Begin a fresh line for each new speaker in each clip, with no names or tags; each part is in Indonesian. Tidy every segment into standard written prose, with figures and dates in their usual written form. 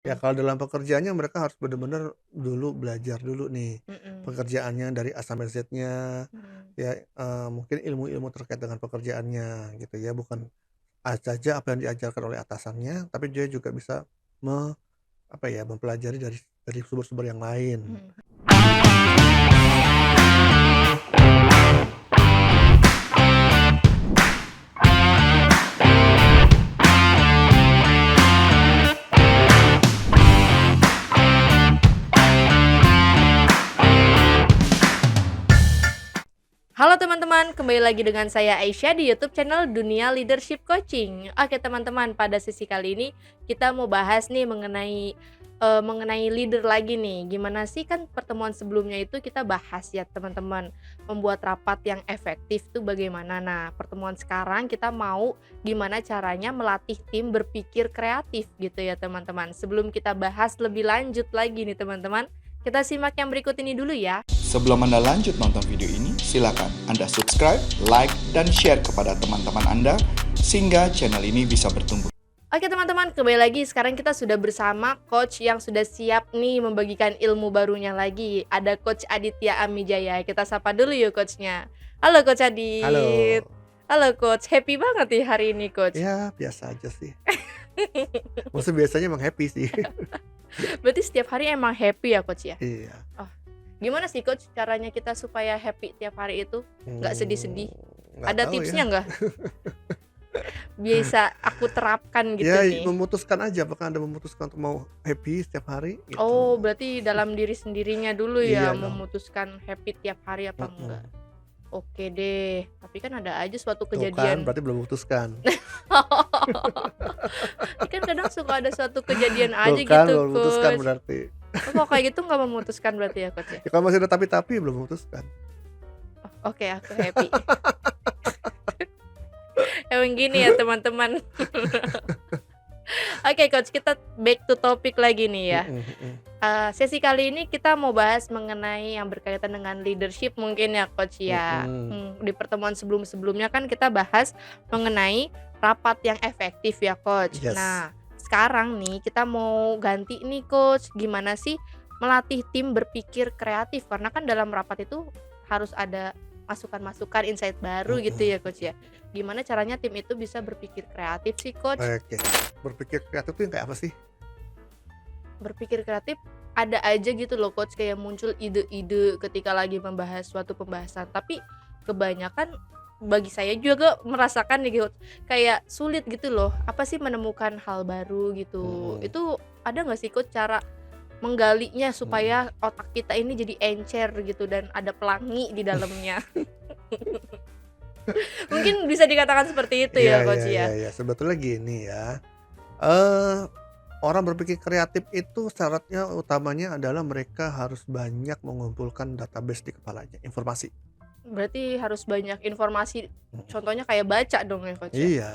Ya kalau dalam pekerjaannya mereka harus benar-benar dulu belajar dulu nih,
Mhm,
pekerjaannya dari A sampai Z-nya,
mhm.
ya, mungkin ilmu-ilmu terkait dengan pekerjaannya gitu ya, bukan saja apa yang diajarkan oleh atasannya, tapi dia juga bisa apa ya, mempelajari dari sumber-sumber yang lain.
Mhm. Halo teman-teman, kembali lagi dengan saya Aisyah di YouTube channel Dunia Leadership Coaching. Oke teman-teman, pada sesi kali ini kita mau bahas nih mengenai leader lagi nih. Gimana sih, kan pertemuan sebelumnya itu kita bahas ya teman-teman, membuat rapat yang efektif tuh bagaimana. Nah, pertemuan sekarang kita mau gimana caranya melatih tim berpikir kreatif gitu ya teman-teman. Sebelum kita bahas lebih lanjut lagi nih teman-teman, kita simak yang berikut ini dulu ya.
Sebelum Anda lanjut nonton video ini, silakan Anda subscribe, like, dan share kepada teman-teman Anda sehingga channel ini bisa bertumbuh.
Oke teman-teman, kembali lagi. Sekarang kita sudah bersama coach yang sudah siap nih membagikan ilmu barunya lagi. Ada Coach Aditya Amijaya. Kita sapa dulu yuk coachnya. Halo Coach Adit.
Halo,
Halo Coach, happy banget nih hari ini Coach.
ya biasa aja sih, maksudnya biasanya emang happy sih.
Berarti setiap hari emang happy ya Coach ya?
Iya,
Oh, gimana sih Coach caranya kita supaya happy tiap hari itu? Nggak
mmm,
sedih-sedih?
nggak
Ada
tahu ya.
tipsnya nggak? Bisa aku terapkan gitu
Ya
nih.
memutuskan aja apakah Anda memutuskan untuk mau happy setiap hari
Oh,
gitu.
berarti dalam diri sendirinya dulu ya
Iya dong,
memutuskan happy tiap hari apa enggak.
mhm.
Oke deh, tapi kan ada aja suatu
Tuh kan
kejadian.
berarti belum memutuskan.
Ini kan kadang suka ada suatu kejadian
Tuh
aja
kan
gitu,
belum memutuskan
Coach.
berarti.
Oh, kalau kayak gitu nggak memutuskan berarti ya, Coach, ya?
Ya kalau masih ada tapi-tapi belum memutuskan.
Oh, oke, aku happy. Emang gini ya, teman-teman. Oke, Coach, kita back to topic lagi nih ya.
Mhm mhm.
Sesi kali ini kita mau bahas mengenai yang berkaitan dengan leadership mungkin ya, Coach, ya.
Mhm.
Di pertemuan sebelum-sebelumnya kan kita bahas mengenai rapat yang efektif ya, Coach.
Yes.
Nah, sekarang nih kita mau ganti nih, Coach, gimana sih melatih tim berpikir kreatif? Karena kan dalam rapat itu harus ada masukan-masukan, insight baru gitu
Mhm.
ya, Coach, ya. Gimana caranya tim itu bisa berpikir kreatif sih, Coach?
Oke. Berpikir kreatif tuh yang kayak apa sih?
Berpikir kreatif ada aja gitu loh Coach, kayak muncul ide-ide ketika lagi membahas suatu pembahasan. Tapi kebanyakan bagi saya juga merasakan nih Coach, kayak sulit gitu loh, apa sih menemukan hal baru gitu.
Mhm
Itu ada nggak sih Coach cara menggalinya
mhm.
supaya otak kita ini jadi encer gitu dan ada pelangi di dalamnya? Mungkin bisa dikatakan seperti itu
Iya
ya
iya
Coach
iya
ya?
iya. Sebetulnya gini ya, eee, orang berpikir kreatif itu syaratnya utamanya adalah mereka harus banyak mengumpulkan database di kepalanya, informasi.
Berarti harus banyak informasi,
Mhm.
contohnya kayak baca dong ya Coach ya?
Iya.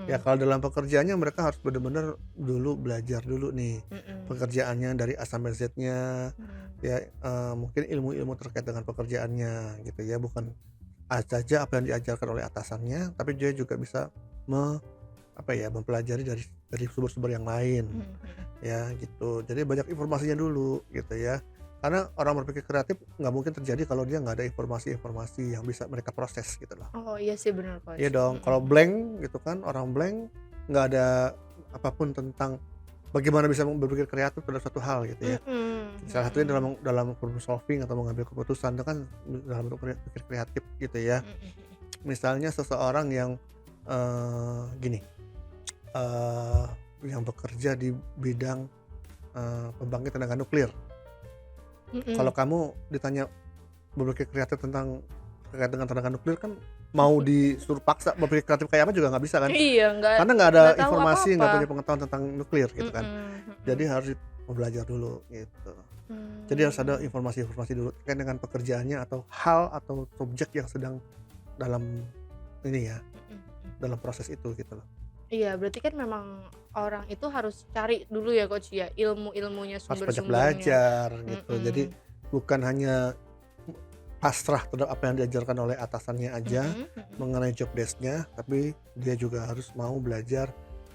Ya
Mmm,
kalau dalam pekerjaannya mereka harus benar-benar dulu belajar dulu nih,
mhm.
pekerjaannya dari A sampai Z-nya,
Mmm,
ya, mungkin ilmu-ilmu terkait dengan pekerjaannya gitu ya, bukan saja apa yang diajarkan oleh atasannya, tapi dia juga bisa apa ya, mempelajari dari sumber-sumber yang lain,
mhm mhm.
ya gitu. Jadi banyak informasinya dulu gitu ya. Karena orang berpikir kreatif nggak mungkin terjadi kalau dia nggak ada informasi-informasi yang bisa mereka proses gitu loh.
Oh iya sih bener
Iya
Coach,
dong,
mhm
kalau
mhm.
blank gitu kan, orang blank, nggak ada apapun tentang bagaimana bisa berpikir kreatif terhadap suatu hal gitu ya.
Mhm
Salah satunya
mhm.
dalam problem solving atau mengambil keputusan itu kan dalam bentuk berpikir kreatif gitu ya.
Mhm mhm.
Misalnya seseorang yang, gini, eee, yang bekerja di bidang, pembangkit tenaga nuklir. Kalau
Mhm.
kamu ditanya berpikir kreatif terkait dengan tenaga nuklir kan mau disuruh paksa berpikir kreatif kayak apa juga nggak bisa kan?
Iya,
Karena nggak ada
nggak tahu
informasi,
apa-apa.
nggak punya pengetahuan tentang nuklir gitu kan.
Mhm
Jadi
mhm.
harus belajar dulu gitu. Jadi harus ada
Mmm,
informasi-informasi dulu terkait dengan pekerjaannya atau hal atau subjek yang sedang dalam ini ya,
mhm mhm.
dalam proses itu gitu loh.
Iya berarti kan memang orang itu harus cari dulu ya Coach ya, ilmu-ilmunya,
Harus banyak
sumber-sumbernya.
belajar gitu. Jadi
Mhm.
bukan hanya pasrah terhadap apa yang diajarkan oleh atasannya aja
Mhm mhm.
mengenai job desk-nya, tapi dia juga harus mau belajar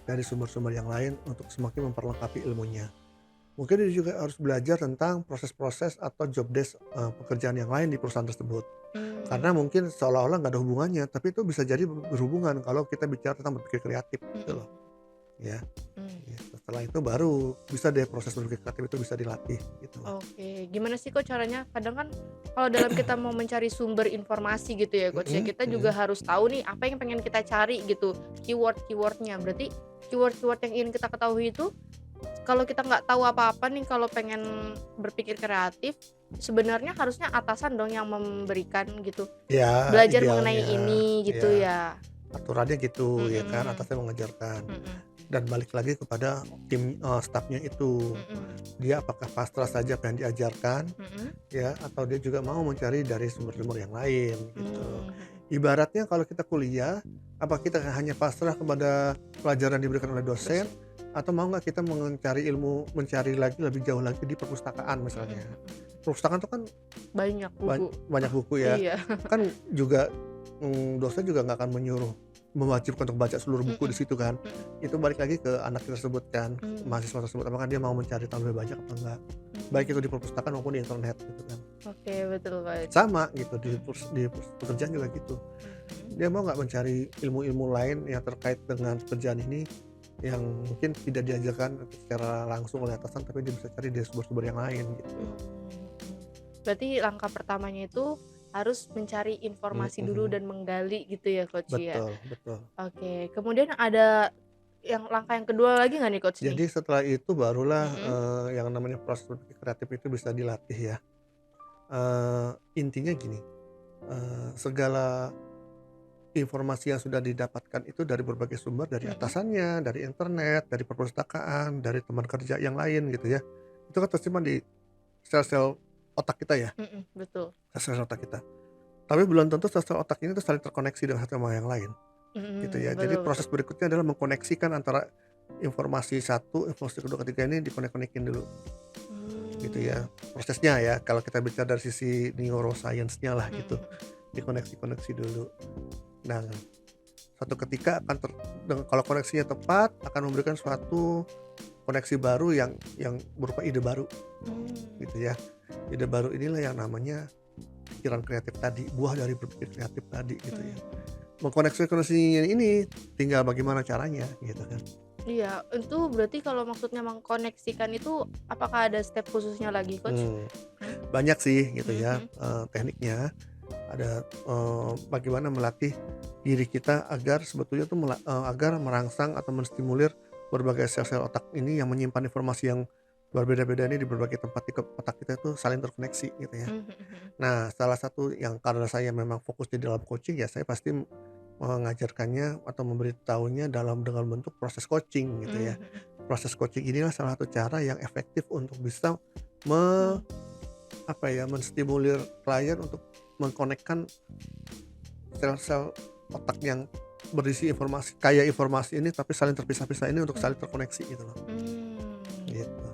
dari sumber-sumber yang lain untuk semakin memperlengkapi ilmunya. Mungkin dia juga harus belajar tentang proses-proses atau job desk, pekerjaan yang lain di perusahaan tersebut.
Mmm,
Karena mungkin seolah-olah nggak ada hubungannya, tapi itu bisa jadi berhubungan kalau kita bicara tentang berpikir kreatif gitu
mhm,
loh, ya.
mmm.
Gitu. Setelah itu baru bisa deh proses berpikir kreatif itu bisa dilatih gitu loh.
Oke, gimana sih Coach caranya? Kadang kan kalau dalam kita mau mencari sumber informasi gitu ya Coach ya,
Mhm
kita juga
mhm.
harus tahu nih apa yang pengen kita cari gitu, keyword-keyword-nya. Berarti keyword-keyword yang ingin kita ketahui itu kalau kita nggak tahu apa-apa nih kalau pengen berpikir kreatif, sebenarnya harusnya atasan dong yang memberikan gitu,
Ya
belajar mengenai
idealnya,
ini gitu
ya
ya?
aturannya gitu ya kan,
Mhm,
atasnya mengajarkan.
mhm,
Dan balik lagi kepada tim, stafnya itu.
mhm,
Dia apakah pasrah saja apa yang diajarkan
mhm,
ya, atau dia juga mau mencari dari sumber-sumber yang lain gitu.
mhm,
Ibaratnya kalau kita kuliah, apa kita hanya pasrah kepada pelajaran yang diberikan oleh dosen,
dosen,
atau mau nggak kita mencari ilmu, mencari lagi lebih jauh lagi di perpustakaan
mhm,
misalnya.
mhm.
Perpustakaan itu kan
Banyak buku.
banyak buku ya,
Iya,
kan juga, dosen juga nggak akan mewajibkan untuk baca seluruh buku di
mhm,
situ kan.
mhm,
Itu balik lagi ke anak tersebut kan, ke
mmm,
mahasiswa tersebut, apakah dia mau mencari tahu lebih banyak apa enggak, baik itu
mmm.
di perpustakaan maupun di internet gitu kan.
Oke, betul Coach.
Sama gitu di
Mhm,
pekerjaan juga gitu.
mhm,
Dia mau nggak mencari ilmu-ilmu lain yang terkait dengan pekerjaan ini, yang mungkin tidak diajarkan secara langsung oleh atasan, tapi dia bisa cari dari sumber-sumber yang lain gitu.
mmm, berarti langkah pertamanya itu harus mencari informasi dulu
Mhm,
dan menggali gitu ya Coach ya?
betul betul.
Oke, kemudian ada yang langkah yang kedua lagi nggak nih Coach nih?
Jadi setelah itu barulah,
Mhm,
yang namanya proses berpikir kreatif itu bisa dilatih ya. Intinya gini, segala informasi yang sudah didapatkan itu dari berbagai sumber, dari
mhm,
atasannya, dari internet, dari perpustakaan, dari teman kerja yang lain gitu ya. Itu kan tersimpan di sel-sel otak kita ya,
mhm, betul.
sel-sel otak kita. Tapi belum tentu sel-sel otak ini tuh saling terkoneksi dengan satu sama yang lain, gitu ya. Jadi
Betul betul.
proses berikutnya adalah mengkoneksikan antara informasi satu, informasi kedua, ketiga ini dikonek-konekin dulu, gitu
Mmm,
ya. Prosesnya ya, kalau kita bicara dari sisi neuroscience-nya lah
mhm,
gitu,
mhm,
dikoneksi-koneksi dulu. Nah, suatu ketika akan kalau koneksinya tepat akan memberikan suatu koneksi baru yang berupa ide baru
mmm,
gitu ya. Ide baru inilah yang namanya pikiran kreatif tadi, buah dari berpikir kreatif tadi gitu ya.
mmm.
Mengkoneksikan ini tinggal bagaimana caranya gitu kan.
Iya, itu berarti kalau maksudnya mengkoneksikan itu apakah ada step khususnya lagi Coach?
Hmm,
Mmm,
banyak sih gitu
mhm,
ya,
mhm,
tekniknya. Ada, bagaimana melatih diri kita agar sebetulnya tuh agar merangsang atau menstimulir berbagai sel-sel otak ini yang menyimpan informasi yang berbeda-beda ini di berbagai tempat di otak kita itu saling terkoneksi gitu ya.
mmm, mhm, mhm,
Nah, salah satu yang karena saya memang fokus di dalam coaching ya saya pasti mengajarkannya atau memberitahunya dengan bentuk proses coaching gitu
mmm,
ya.
mhm,
Proses coaching inilah salah satu cara yang efektif untuk bisa me
mmm,
apa ya, menstimulir klien untuk mengkonekkan sel-sel otak yang berisi informasi kaya informasi ini tapi saling terpisah-pisah ini untuk saling terkoneksi gitu loh,
mmm.
gitu.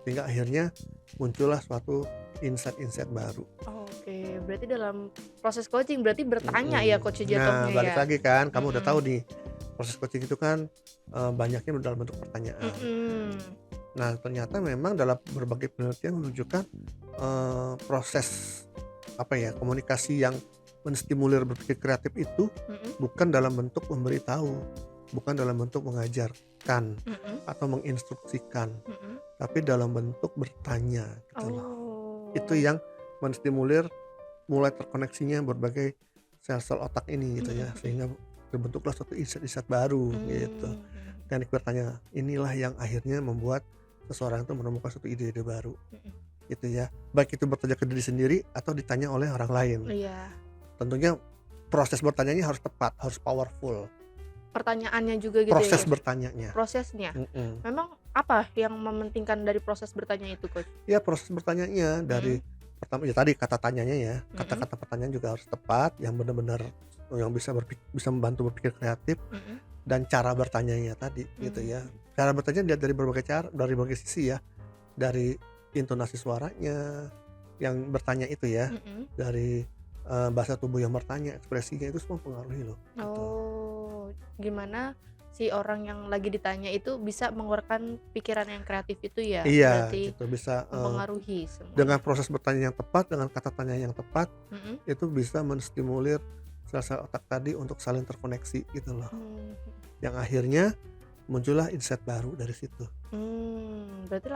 Sehingga akhirnya muncullah suatu insight-insight baru.
Oke, berarti dalam proses coaching berarti bertanya ya
Mhm.
Coach
Nah,
jatuhnya
balik
ya?
lagi kan kamu udah tahu
Mhm,
nih, proses coaching itu kan, banyaknya dalam bentuk pertanyaan.
mhm,
Nah, ternyata memang dalam berbagai penelitian menunjukkan, proses apa ya, komunikasi yang menstimulir berpikir kreatif itu
mhm,
bukan dalam bentuk memberitahu, bukan dalam bentuk mengajarkan
mhm,
atau menginstruksikan,
mhm.
tapi dalam bentuk bertanya gitu loh. Itu
Oh,
yang menstimulir mulai terkoneksinya berbagai sel-sel otak ini gitu
mhm,
ya,
mhm,
sehingga terbentuklah suatu insight-insight baru gitu.
mmm,
Teknik bertanya inilah yang akhirnya membuat seseorang itu menemukan suatu ide-ide baru
mhm,
gitu ya. Baik itu bertanya ke diri sendiri atau ditanya oleh orang lain.
iya,
Tentunya proses bertanyanya harus tepat, harus powerful.
pertanyaannya juga gitu ya
Proses
Coach?
bertanyanya.
Prosesnya?
Mhm.
Memang apa yang mementingkan dari proses bertanya itu Coach?
Ya proses bertanyanya
Mhm,
dari pertama ya tadi kata tanyanya ya,
mhm,
kata-kata pertanyaan juga harus tepat, yang benar-benar yang bisa membantu berpikir kreatif
mhm,
dan cara bertanyanya tadi gitu
mmm,
ya. Cara bertanya dilihat dari berbagai cara, dari berbagai sisi ya. Dari intonasi suaranya yang bertanya itu ya,
mhm.
dari, bahasa tubuh yang bertanya, ekspresinya itu semua mempengaruhi loh, gitu.
Oh, gimana si orang yang lagi ditanya itu bisa mengeluarkan pikiran yang kreatif itu ya,
Iya,
berarti
gitu bisa,
mempengaruhi
dengan
semuanya.
proses bertanya yang tepat, dengan kata tanya yang tepat,
Mhm.
itu bisa menstimulir sel-sel otak tadi untuk saling terkoneksi gitu loh.
Mmm,
Yang akhirnya muncullah insight baru dari situ.
berarti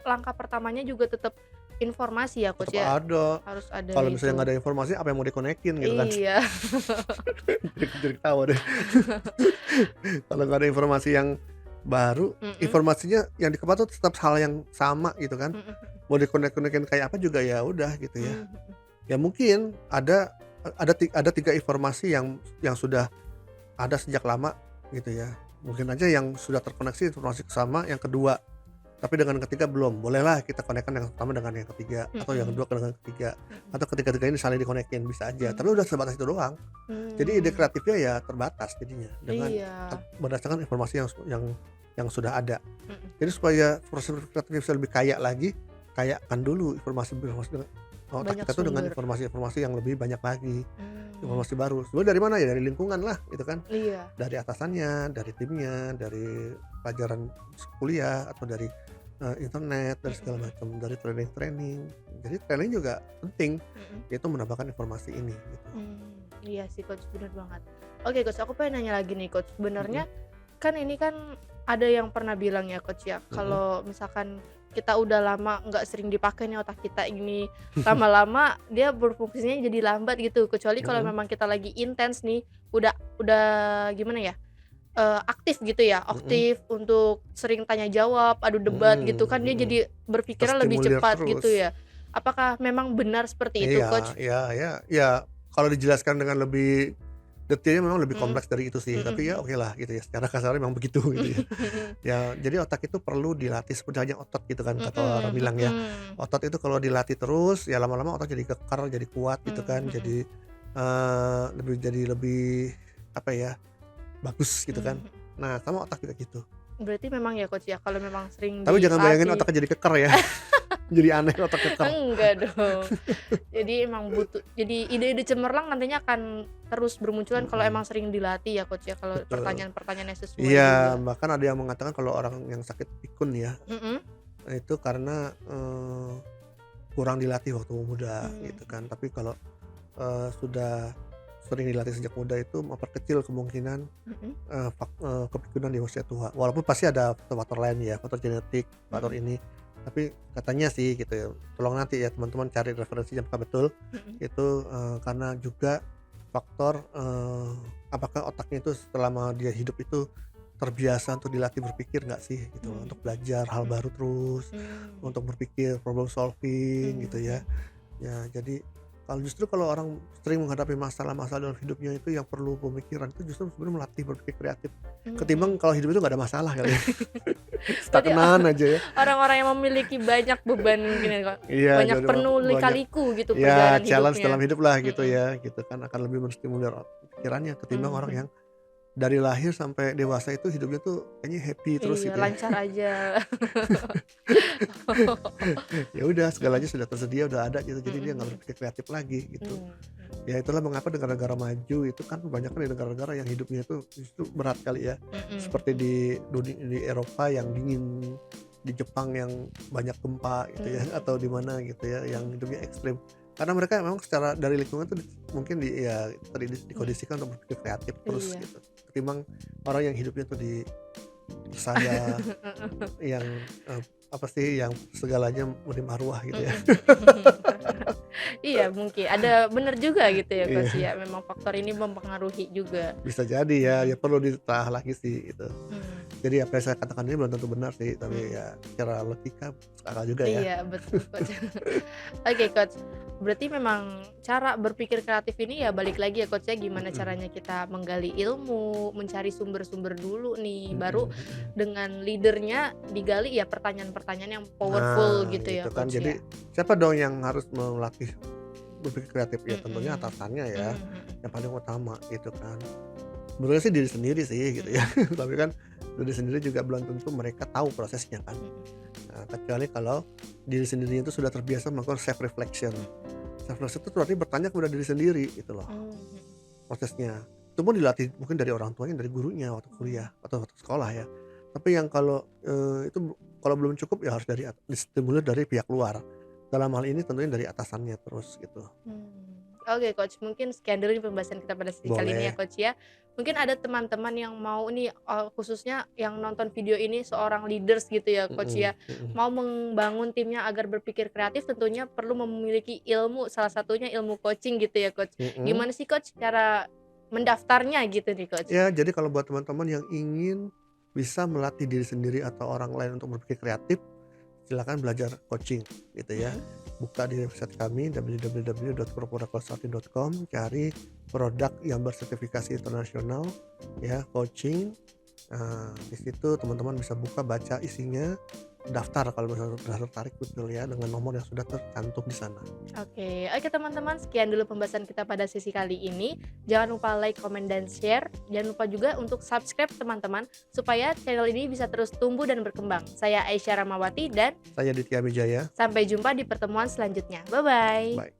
langkah pertamanya juga tetap informasi ya,
Tetap
Coach, ya?
ada,
Harus ada
kalau misalnya
itu.
nggak ada informasi apa yang mau dikonekin gitu kan.
Iya.
Jadi ketawa deh. Kalau nggak ada informasi yang baru,
Mhm,
informasinya yang di kepala tuh tetap hal yang sama gitu kan.
mhm mhm.
Mau dikonek-konekin kayak apa juga ya udah gitu ya.
Mmm, mhm.
Ya mungkin ada 3 informasi yang sudah ada sejak lama gitu ya. Mungkin aja yang sudah terkoneksi informasi ke sama yang kedua, tapi dengan ketiga belum. Bolehlah kita konekkan yang pertama dengan yang ketiga, atau yang
Mhm,
kedua dengan ketiga,
mhm.
atau ketiga-tiga ini saling dikonekin bisa aja. Tapi
Mmm,
udah sebatas itu doang. Jadi ide
mmm,
kreatifnya ya terbatas jadinya dengan
iya,
berdasarkan informasi yang sudah ada.
mhm,
Jadi supaya proses kreatifnya bisa lebih kaya lagi, kayakan dulu informasi-informasi dengan otak
banyak
kita tuh dengan
sumber.
informasi-informasi yang lebih banyak lagi,
Mmm,
informasi baru. Sebenarnya dari mana ya? Dari lingkungan lah gitu kan.
iya,
Dari atasannya, dari timnya, dari pelajaran kuliah atau dari, internet, dari
mhm
segala
mhm,
macam, dari training-training. Jadi training juga penting,
mhm.
yaitu menambahkan informasi ini gitu.
Iya sih, Coach, bener banget. Oke, Coach, aku pengen nanya lagi nih, Coach.
Mhm,
Sebenarnya kan ini kan ada yang pernah bilang ya, Coach, ya,
mhm.
kalau misalkan kita udah lama nggak sering dipakai nih otak kita ini, lama-lama dia berfungsinya jadi lambat gitu. Kecuali kalau
Mhm,
memang kita lagi intens nih, udah gimana ya, aktif gitu ya,
mhm,
aktif untuk sering tanya jawab, adu debat gitu
mhm,
kan dia
mhm.
jadi berpikirnya lebih
Terstimulir
cepat gitu
terus.
ya. Apakah memang benar seperti itu,
Iya,
Coach?
iya, iya, iya, kalau dijelaskan dengan lebih detailnya memang lebih
Mhm,
kompleks dari itu sih,
mhm
tapi ya
mhm.
okelah gitu ya, secara kasarnya memang begitu gitu ya. Ya, jadi otak itu perlu dilatih seperti halnya otot gitu kan kata orang
Mhm
bilang ya.
mhm.
Otot itu kalau dilatih terus, ya lama-lama otot jadi kekar, jadi kuat gitu
Mmm,
kan,
mhm,
jadi, lebih apa ya, bagus gitu
mmm,
kan.
mhm.
Nah, sama otak juga gitu.
Berarti memang ya, Coach, ya, kalau memang sering
Tapi jangan bayangin
dilatih
otaknya jadi keker ya, jadi aneh otak keker.
enggak dong. Jadi emang butuh jadi ide-ide cemerlang nantinya akan terus bermunculan kalau
Mhm,
emang sering dilatih ya, Coach, ya, kalau
betul.
pertanyaan-pertanyaannya sesuai
Iya,
juga.
bahkan ada yang mengatakan kalau orang yang sakit pikun ya,
Mhm,
itu karena, kurang dilatih waktu muda
mmm,
gitu kan. Tapi kalau, sudah sering dilatih sejak muda itu memperkecil kemungkinan,
mhm
kepikunan di usia tua. Walaupun pasti ada faktor-faktor lain ya, faktor genetik, faktor
mhm
ini. Tapi katanya sih gitu ya, tolong nanti ya teman-teman cari referensinya apakah betul,
mhm
itu, karena juga faktor, apakah otaknya itu selama dia hidup itu terbiasa untuk dilatih berpikir nggak sih gitu,
mhm
untuk belajar hal
mhm
baru terus,
mhm
untuk berpikir problem solving gitu
mhm
ya. Ya jadi kalau orang sering menghadapi masalah-masalah dalam hidupnya itu yang perlu pemikiran itu justru sebenarnya melatih berpikir kreatif,
mhm
ketimbang
mhm.
kalau hidup itu nggak ada masalah kali ya,
Berarti
stagnan aja ya.
orang-orang yang memiliki banyak beban mungkin ya, Kak,
Iya
banyak
jadi
penuh
banyak
lika-liku gitu
ya
perjalanan
challenge
hidupnya.
dalam hidup lah gitu
Mhm,
ya, gitu kan akan lebih menstimulir pikirannya ketimbang orang
mhm.
yang dari lahir sampai dewasa itu hidupnya tuh kayaknya happy terus
Iya,
gitu ya.
lancar aja.
Ya udah segalanya
Mhm,
sudah tersedia, udah ada gitu, jadi
mhm
dia nggak
mhm.
berpikir kreatif lagi gitu.
Mmm,
Ya itulah mengapa negara-negara maju itu kan kebanyakan di negara-negara yang hidupnya itu justru berat kali ya.
mhm
Seperti
mhm
di Eropa yang dingin, di Jepang yang banyak gempa gitu ya,
mhm
atau di mana gitu ya yang
mhm
hidupnya ekstrim. Karena mereka memang secara dari lingkungan tuh mungkin ya tadi
mhm.
dikondisikan untuk berpikir kreatif terus
Iya.
gitu. Ketimbang orang yang hidupnya tuh di saya yang, apa sih, yang segalanya murni marwah gitu ya.
Mhm. Iya mungkin, ada bener juga gitu ya, Coach,
Iya,
ya, memang faktor ini mempengaruhi juga.
bisa jadi ya, ya
Mhm
perlu ditelaah lagi sih itu.
mhm
Jadi apa yang saya katakan ini belum tentu benar sih, tapi
mhm.
ya secara logika masuk akal juga ya.
Iya, betul, Coach. Oke, Coach, berarti memang cara berpikir kreatif ini ya balik lagi ya, Coach, ya, gimana
Mhm,
caranya kita menggali ilmu, mencari sumber-sumber dulu nih,
mhm,
baru
mhm.
dengan leader-nya digali ya pertanyaan-pertanyaan yang powerful
Nah,
gitu ya,
gitu kan.
Coach, ya?
Jadi siapa dong yang harus melatih berpikir kreatif? Ya tentunya
Mhm.
atasannya ya,
Mhm mhm.
yang paling utama gitu kan. Sebenarnya sih diri sendiri sih gitu ya,
Mhm
tapi kan diri sendiri juga belum tentu mereka tahu prosesnya kan.
mhm.
Nah, kecuali kalau diri sendiri itu sudah terbiasa melakukan self reflection. Self reflection itu berarti bertanya kepada diri sendiri gitu loh
Mmm, mhm
prosesnya. itu pun dilatih mungkin dari orang tuanya, dari gurunya waktu kuliah atau waktu sekolah ya. Tapi yang kalau, kalau belum cukup ya harus distimulir dari pihak luar. Dalam hal ini tentunya dari atasannya terus gitu.
Oke Coach, mungkin sekian dulu nih pembahasan kita pada sesi kali ini ya
Boleh.
Coach ya. Mungkin ada teman-teman yang mau nih, khususnya yang nonton video ini seorang leaders gitu ya Coach
Mhm
ya,
mhm
mau membangun timnya agar berpikir kreatif tentunya perlu memiliki ilmu, salah satunya ilmu coaching gitu ya Coach.
mhm.
Gimana sih Coach cara mendaftarnya gitu nih Coach?
Ya, jadi kalau buat teman-teman yang ingin bisa melatih diri sendiri atau orang lain untuk berpikir kreatif, silakan belajar coaching gitu ya.
Mhm.
Buka di website kami www.corporaconsulting.com, cari produk yang bersertifikasi internasional ya, coaching. Nah, di situ teman-teman bisa buka, baca isinya, daftar kalau misalnya tertarik betul ya dengan nomor yang sudah tercantum di sana.
Oke teman-teman, sekian dulu pembahasan kita pada sesi kali ini. Jangan lupa like, comment, dan share. Jangan lupa juga untuk subscribe teman-teman, supaya channel ini bisa terus tumbuh dan berkembang. Saya Aisyah Ramawati dan
Saya Ditya Wijaya.
sampai jumpa di pertemuan selanjutnya. Bye-bye.
Bye.